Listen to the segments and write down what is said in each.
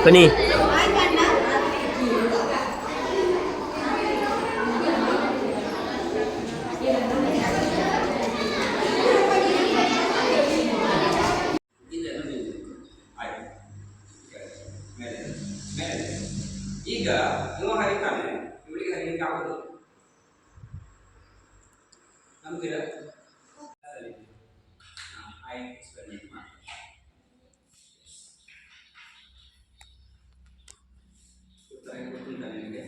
ಬನ್ನಿ ಎಕ್ಸ್ಪೆರಿಮೆಂಟ್ ಮಾಡಿ. ಗೊತ್ತಿಲ್ಲ ನಿಮಗೆ?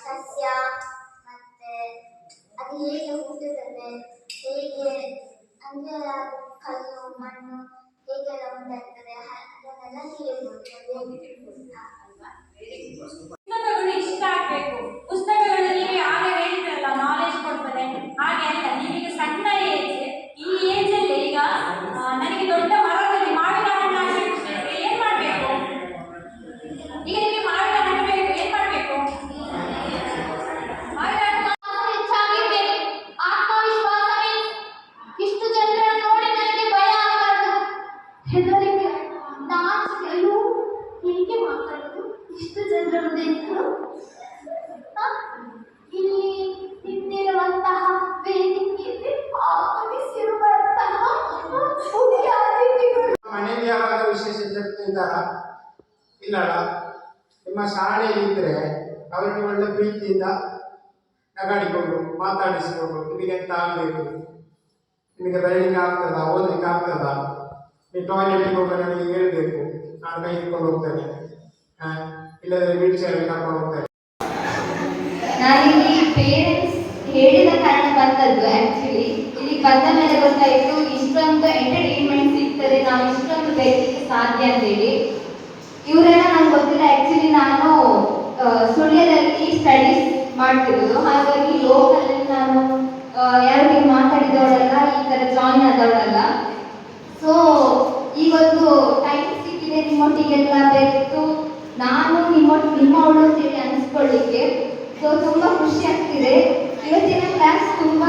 ಸಸ್ಯ ಮತ್ತೆ ಅದು ಹೇಗೆ ಹುಟ್ಟುತ್ತದೆ, ಹೇಗೆ ಅಂದ್ರೆ ಕಲ್ಲು ಮಣ್ಣು ಹೇಗೆಲ್ಲ ಉಂಟಾಗ್ತದೆ ಅದನ್ನೆಲ್ಲ ತಿಳಿಯಬಹುದು. ಪುಸ್ತಕಗಳು ಇಷ್ಟ ಆಗ್ಬೇಕು. ಪುಸ್ತಕಗಳಲ್ಲಿ ಆಗ ಹೇಳಿದ್ರಲ್ಲ ನಾಲೆಜ್ ಕೊಡ್ತದೆ, ಹಾಗೆ ಅಲ್ಲ. ನೀವೀಗ ಸಣ್ಣ ಏಜ್, ಈ ಏಜ್ ಅಲ್ಲಿ ಈಗ ನನಗೆ ದೊಡ್ಡ ಮರದಲ್ಲಿ ಮಾವಿನ ಹಣ್ಣು ಹಾಕಬೇಕು, ಏನ್ ಮಾಡ್ಬೇಕು? ಈಗ ನಿಮಗೆ ಮಾವಿನ ಹಣ್ಣು ಬೇಕು, ಏನ್ ಮಾಡ್ಬೇಕು? ಮಾವಿನ ಹಣ್ಣು ಹೆಚ್ಚಾಗಿರ್ಬೇಕು. ಆತ್ಮವಿಶ್ವಾಸ ಇಷ್ಟು ಜನರನ್ನು ನೋಡಿ ನನಗೆ ಭಯ ಆಗಬಾರ್ದು, ಹೆದರಿಕೆ, ನಾಚಿಕೆ. ಅಯ್ಯೋ ಹೇಗೆ ಮಾತಾಡೋದು ಇಷ್ಟು ಜನರ ಮುಂದೆ ನಿಂತು? ಇಲ್ಲಿ ನಿಂತಿರುವಂತಹ ವೇದಿಕೆಯಲ್ಲಿ ಆಗಮಿಸಿರುವಂತಹ ಮುಖ್ಯ ಅತಿಥಿಗಳು ಮನೆಯಲ್ಲಿ ಯಾವಾಗ ವಿಶೇಷತೆ ಇದ್ದಾರ ಇಲ್ಲಲ್ಲ? ನಿಮ್ಮ ಶಾಲೆಯಲ್ಲಿ ಇದ್ರೆ ಅವರಿಗೆ ಒಳ್ಳೆ ಪ್ರೀತಿಯಿಂದ ನಗಾಡಿಕೊಂಡು ಮಾತಾಡಿಸಿಕೊಂಡು ನಿಮಗೆ ಎಂತ ಆಗಬೇಕು, ನಿಮಗೆ ಬರಲಿಕ್ಕೆ ಆಗ್ತದ, ಓದಲಿಕ್ಕೆ ಆಗ್ತದ, ನೀವು ಟಾಯ್ಲೆಟ್ಗೆ ಹೋಗಿ ನನಗೆ ಹೇಳ್ಬೇಕು, ನಾನು ಕೈ ಹಿಡ್ಕೊಂಡು ಹೋಗ್ತೇನೆ, ಇಲ್ಲದ್ರೆ ವೀಲ್ ಚೇರಲ್ಲಿ ಕರ್ಕೊಂಡು ಹೋಗ್ತೇನೆ. ನಾನಿಲ್ಲಿ ಪೇರೆಂಟ್ಸ್ ಹೇಳಿದ ಕಾರಣ ಬಂದದ್ದು. ಆಕ್ಚುಲಿ ಇಲ್ಲಿ ಬಂದ ಮೇಲೆ ಗೊತ್ತಾಯಿತು ಇಷ್ಟೊಂದು ಎಂಟರ್ಟೈನ್ಮೆಂಟ್ ಸಿಗ್ತದೆ, ನಾವು ಇಷ್ಟೊಂದು ಬೆಳಲಿಕ್ಕೆ ಸಾಧ್ಯ ಅಂತೇಳಿ. ಇವರೆಲ್ಲ ನಂಗೆ ಗೊತ್ತಿಲ್ಲ. ಆಕ್ಚುಲಿ ನಾನು ಸುಳ್ಯದಲ್ಲಿ ಸ್ಟಡೀಸ್ ಮಾಡ್ತಿರೋದು, ಹಾಗಾಗಿ ಲೋಕಲಲ್ಲಿ ನಾನು ಯಾರಿಗೆ ಮಾತಾಡಿದವಳಲ್ಲ, ಈ ಥರ ಜಾಯಿನ್ ಆದವಳಲ್ಲ. ಸೊ ಈಗೊಂದು ಟೈಮ್ ಸಿಕ್ಕಿದೆ ನಿಮ್ಮೊಟ್ಟಿಗೆಲ್ಲ ಬೆರೆತು ನಾನು ನಿಮ್ಮವಳು ಅಂತೇಳಿ ಅನಿಸ್ಕೊಳ್ಳಿಕ್ಕೆ. ಸೊ ತುಂಬ ಖುಷಿ ಆಗ್ತಿದೆ. ಇವತ್ತಿನ ಕ್ಲಾಸ್ ತುಂಬ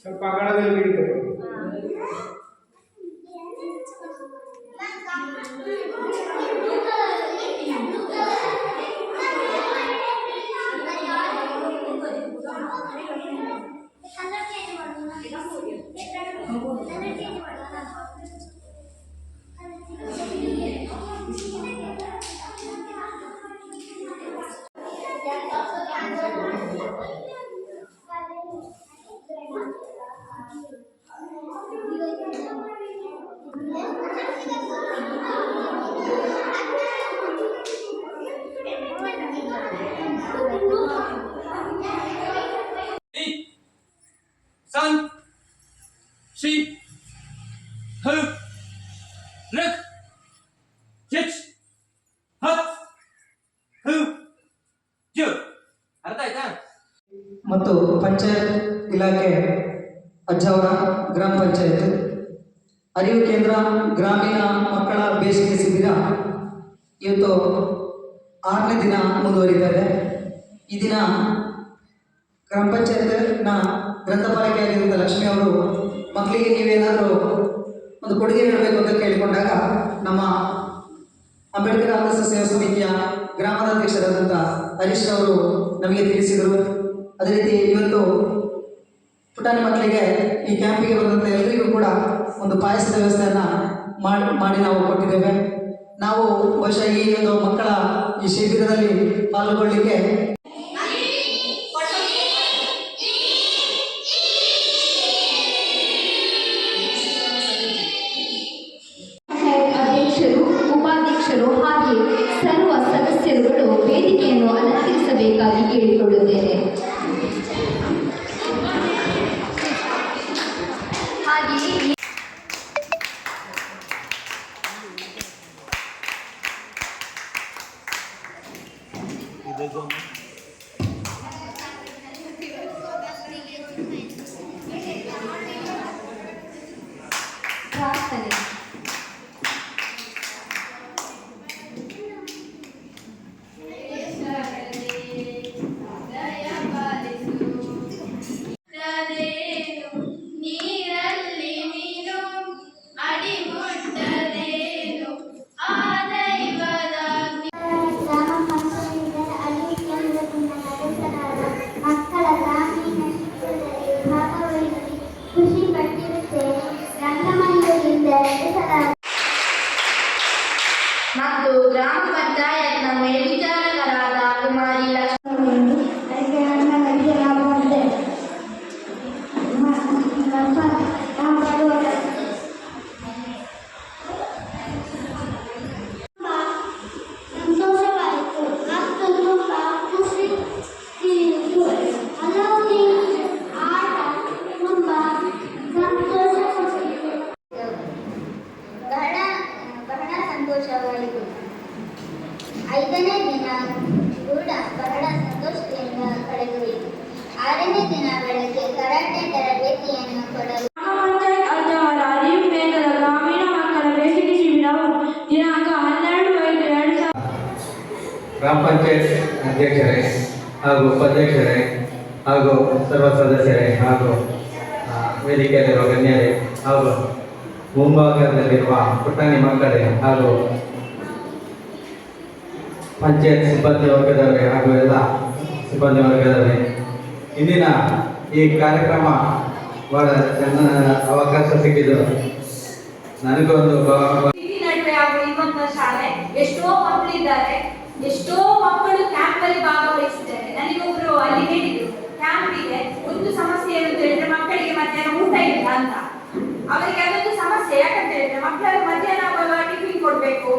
ಸ್ವಲ್ಪ ಅಗಲದಲ್ಲಿ ಹಿಡಿಬೇಕು. Sun, she, who, look, hitch, hut, who, you. ಅರ್ಥ ಆಯ್ತಾ? ಮತ್ತು ಪಂಚಾಯತ್ ಇಲಾಖೆ ಅಜ್ಜಾವರ ಗ್ರಾಮ ಪಂಚಾಯತ್ ಅರಿವು ಕೇಂದ್ರ ಗ್ರಾಮೀಣ ಮಕ್ಕಳ ಬೇಸಿಗೆ ಶಿಬಿರ ಇವತ್ತು 6ನೇ ದಿನ ಮುಂದುವರಿತಾ ಇದೆ. ಈ ದಿನ ಗ್ರಾಮ ಪಂಚಾಯತ್ನ ಗ್ರಂಥಪಾಲಕಿಯಾಗಿರುವಂಥ ಲಕ್ಷ್ಮಿ ಅವರು ಮಕ್ಕಳಿಗೆ ನೀವೇನಾದರೂ ಒಂದು ಕೊಡುಗೆ ನೀಡಬೇಕು ಅಂತ ಕೇಳಿಕೊಂಡಾಗ ನಮ್ಮ ಅಂಬೇಡ್ಕರ್ ಆದರ್ಶ ಸೇವಾ ಸಮಿತಿಯ ಗ್ರಾಮದ ಅಧ್ಯಕ್ಷರಾದಂಥ ಹರೀಶ್ ಅವರು ನಮಗೆ ತಿಳಿಸಿದರು. ಅದೇ ರೀತಿ ಇವತ್ತು ಪುಟಾಣಿ ಮಕ್ಕಳಿಗೆ ಈ ಕ್ಯಾಂಪಿಗೆ ಬಂದಂಥ ಎಲ್ಲರಿಗೂ ಕೂಡ ಒಂದು ಪಾಯಸದ ವ್ಯವಸ್ಥೆಯನ್ನು ಮಾಡಿ ನಾವು ಕೊಟ್ಟಿದ್ದೇವೆ. ನಾವು ಬಹುಶಃ ಈ ಒಂದು ಮಕ್ಕಳ ಈ ಶಿಬಿರದಲ್ಲಿ ಪಾಲ್ಗೊಳ್ಳಿಕ್ಕೆ ಅಧ್ಯಕ್ಷರು, ಉಪಾಧ್ಯಕ್ಷರು ಹಾಗೆ ಸರ್ವ ಸದಸ್ಯರುಗಳು ವೇದಿಕೆಯನ್ನು ಅಲಂಕರಿಸಬೇಕಾಗಿ ಕೇಳಿಕೊಳ್ಳುತ್ತೇನೆ. ಹಾಗೆಯೇ ಪ್ರಾರ್ಥನೆ. ನೀರಲ್ಲಿ ಮೀನು ಅಡಿ ಮುಟ್ಟದೇನು ಆ ದೈವದ ಮಕ್ಕಳ ಗ್ರಾಮೀಣ ಶಿಬಿರದಲ್ಲಿ ಭಾಗವಹಿಸಿ ಖುಷಿ ಪಟ್ಟಿರುತ್ತೇನೆ. ರಂಗಮಂದಿರದಿಂದ ನಡೆಸಲಾದ ಮತ್ತು ಗ್ರಾಮ ಪಂಚಾಯತ್ನ ಮೇಲ್ವಿಚಾರಕರಾದ ಕುಮಾರಿ ಲಕ್ಷ್ಮಿ ಅದಕ್ಕೆ ನನ್ನ ಕಲಿಸಲಾಗುವಂತೆ ಸಂತೋಷವಾಯಿತು ಮತ್ತು ತುಂಬ ಖುಷಿ ತಿಳಿಯಿತು. ಹಲವು ಆಟ ತುಂಬ ಸಂತೋಷ ಕೊಟ್ಟಿತು. ಬಹಳ ಸಂತೋಷವಾಯಿತು. 5ನೇ ದಿನ ಕೂಡ ಬಹಳ ಸಂತೋಷದಿಂದ ಕಳೆದೋಯಿತು. 6ನೇ ದಿನ ಬೆಳಗ್ಗೆ ಕರಾಟೆ ತರಬೇತಿಯನ್ನು ಕೊಡಲು ಗ್ರಾಮ ಪಂಚಾಯತ್ ಅಜ್ಜಾವರ ಅರಿವು ಕೇಂದ್ರದ ಗ್ರಾಮೀಣ ಮಕ್ಕಳ ಬೇಸಿಗೆ ಶಿಬಿರವು ದಿನಾಂಕ 12/5/2000 ಗ್ರಾಮ ಪಂಚಾಯತ್ ಅಧ್ಯಕ್ಷರೇ ಹಾಗೂ ಉಪಾಧ್ಯಕ್ಷರೇ ಹಾಗೂ ಸರ್ವ ಸದಸ್ಯರೇ ಹಾಗೂ ವೇದಿಕೆಯಲ್ಲಿರುವ ಗಣ್ಯರೇ ಹಾಗೂ ಮುಂಭಾಗದಲ್ಲಿರುವ ಪುಟಾಣಿ ಮಕ್ಕಳೇ ಹಾಗೂ ಪಂಚಾಯತ್ ಸಿಬ್ಬಂದಿ ವರ್ಗದವರೇ ಹಾಗೂ ಎಲ್ಲ ಸಿಬ್ಬಂದಿ ವರ್ಗದವರೇ, ಇಂದಿನ ಈ ಕಾರ್ಯಕ್ರಮ ಬಹಳ ಚೆನ್ನಾಗಿ ಅವಕಾಶ ಸಿಕ್ಕಿದ್ದು ನನಗೊಂದು ಸಿಟಿ ನಡುವೆ ಹಾಗೂ ಇರುವಂತಹ ಶಾಲೆ ಎಷ್ಟೋ ಮಕ್ಕಳಿದ್ದಾರೆ. ಎಷ್ಟೋ ಮಕ್ಕಳು ಕ್ಯಾಂಪ್ ಅಲ್ಲಿ ಭಾಗವಹಿಸಿದ್ದಾರೆ. ನನಗೊಬ್ರು ಅಲ್ಲಿ ಹೇಳಿದ್ರು, ಕ್ಯಾಂಪ್ ಇದೆ, ಒಂದು ಸಮಸ್ಯೆ ಏನು ಅಂತ ಹೇಳಿದ್ರೆ ಮಕ್ಕಳಿಗೆ ಮಧ್ಯಾಹ್ನ ಊಟ ಇಲ್ಲ ಅಂತ. ಅವರಿಗೆ ಅದೊಂದು ಸಮಸ್ಯೆ. ಯಾಕಂತ ಹೇಳಿದ್ರೆ ಮಕ್ಕಳು ಮಧ್ಯಾಹ್ನ ಆಗುವಾಗ ಟಿಫಿನ್ ಕೊಡ್ಬೇಕು.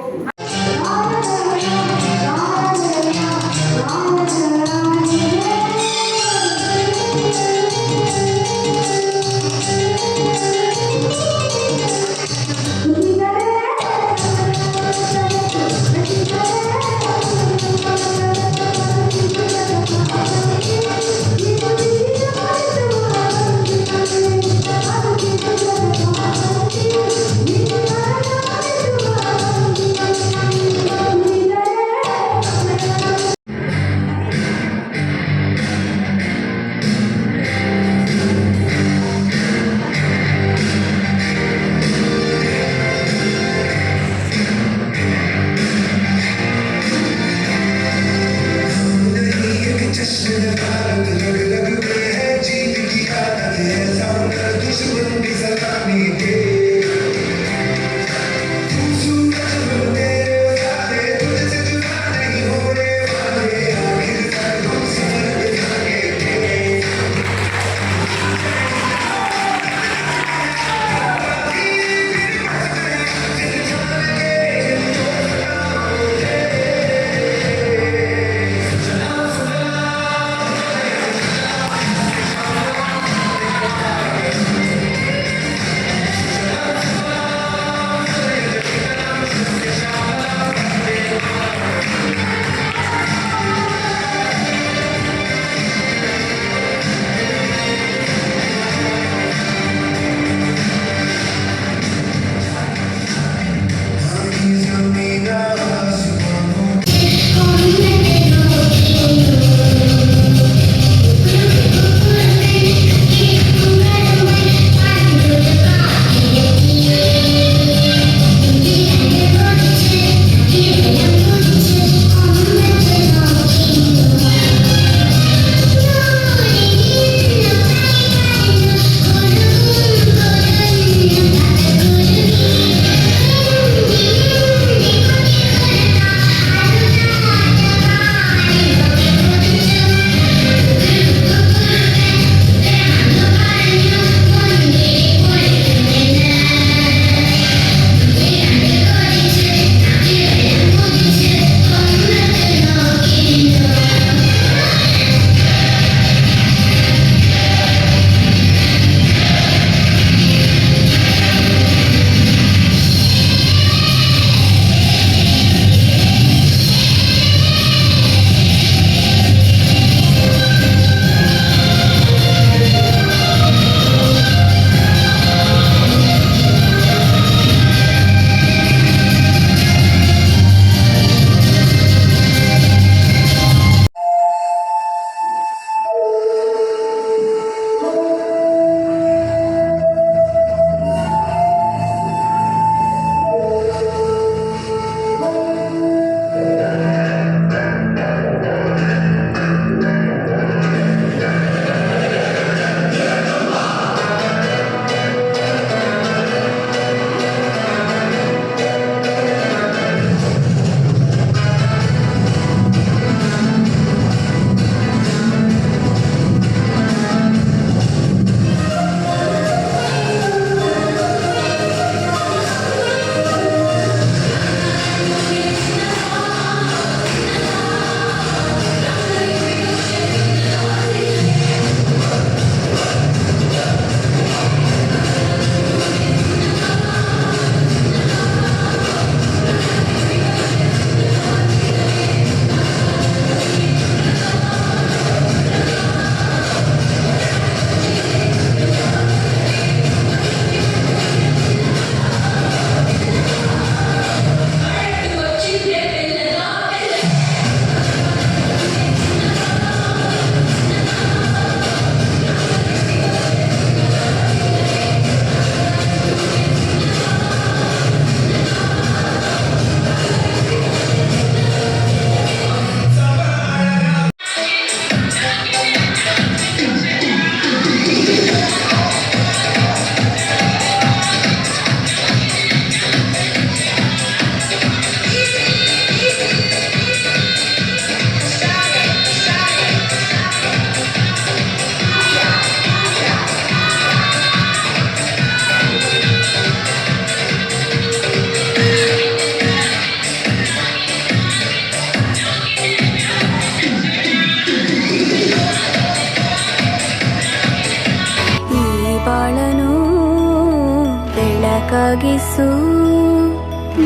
ಸಾಗಿಸು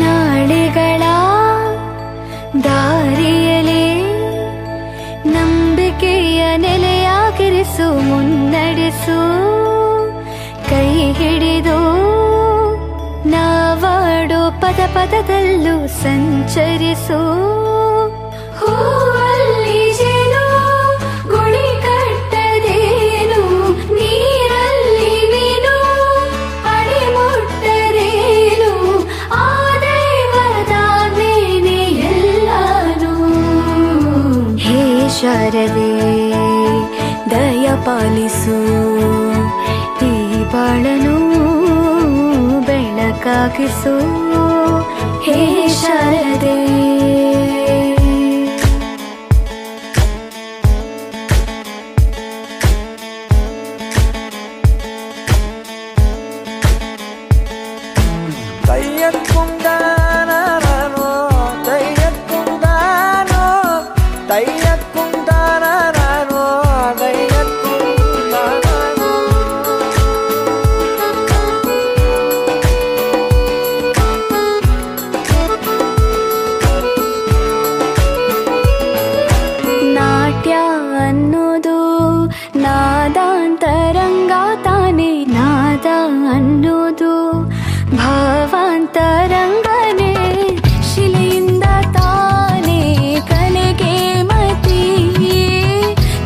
ನಾಳೆಗಳ ದಾರಿಯಲೇ ನಂಬಿಕೆಯ ನೆಲೆಯಾಗಿರಿಸು ಮುನ್ನಡೆಸು ಕೈ ಹಿಡಿದು ನಾವಾಡೋ ಪದ ಪದದಲ್ಲೂ ಸಂಚರಿಸು ಹೂವಲ್ಲಿ ಜೇನು ಗುಡಿ ಕಟ್ಟದೇನು ನೀರಲ್ಲಿ ಮೀನು ಅಡಿ ಮುಟ್ಟರೇನು ಆ ದೈವದಾನೇನೆ ಎಲ್ಲಾನು ಹೇ ಶಾರದೆ ದಯ ಪಾಲಿಸು ಈ ಬಾಳನು ಬೆಳಕಾಗಿಸು ಹೇ ಶಾರದೆ ಅನ್ನೋದು ನಾದಾಂತರಂಗ ತಾನೆ ನಾದ ಅನ್ನೋದು ಭಾವಾಂತರಂಗನೇ ಶಿಲೆಯಿಂದ ತಾನೇ ಕಲೆಗೆ ಮತಿ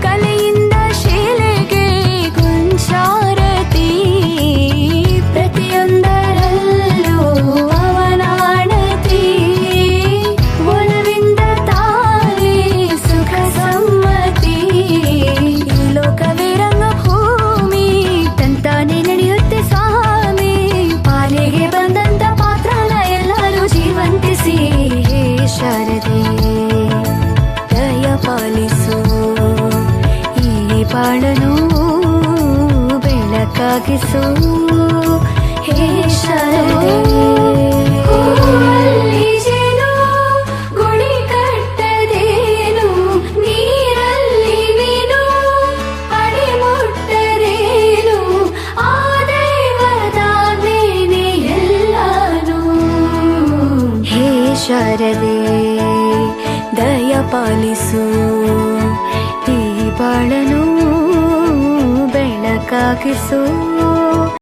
ಕಲೆಯಿಂದ ಶಿಲೆಗೆ ಗುಂಚಾರತಿ ಪ್ರತಿಯೊಂದರಲ್ಲೂ ಅವನಾಣತಿ ಒಲವಿಂದ ತಾನೇ ಸುಖ ಸಮ್ಮತಿ ಲೋಕವೇ ರಂಗಭೂಮಿ ತಂತಾನೆ ನಡೆಯುತ್ತೆ ಸ್ವಾಮಿ ಪಾಲಿಗೆ ಬಂದಂತ ಪಾತ್ರನ ಎಲ್ಲರೂ ಜೀವಂತಿಸಿ ಹೇ ಶಾರದೆ ದಯ ಪಾಲಿಸು ಈ ಬಾಳನು ಬೆಳಕಾಗಿಸು ಹೇ ಶಾರದೆ ಹೂವಲ್ಲಿ ಜೇನು ಗುಡಿ ಕಟ್ಟದೇನು ನೀರಲ್ಲಿ ಮೀನು ಅಡಿ ಮುಟ್ಟರೇನು ಆ ದೈವದಾನೇನೆ ಎಲ್ಲಾನು ಹೇ ಶಾರದೆ ದಯ ಪಾಲಿಸು ಈ ಬಾಳನು ಬೆಳಕಾಗಿಸು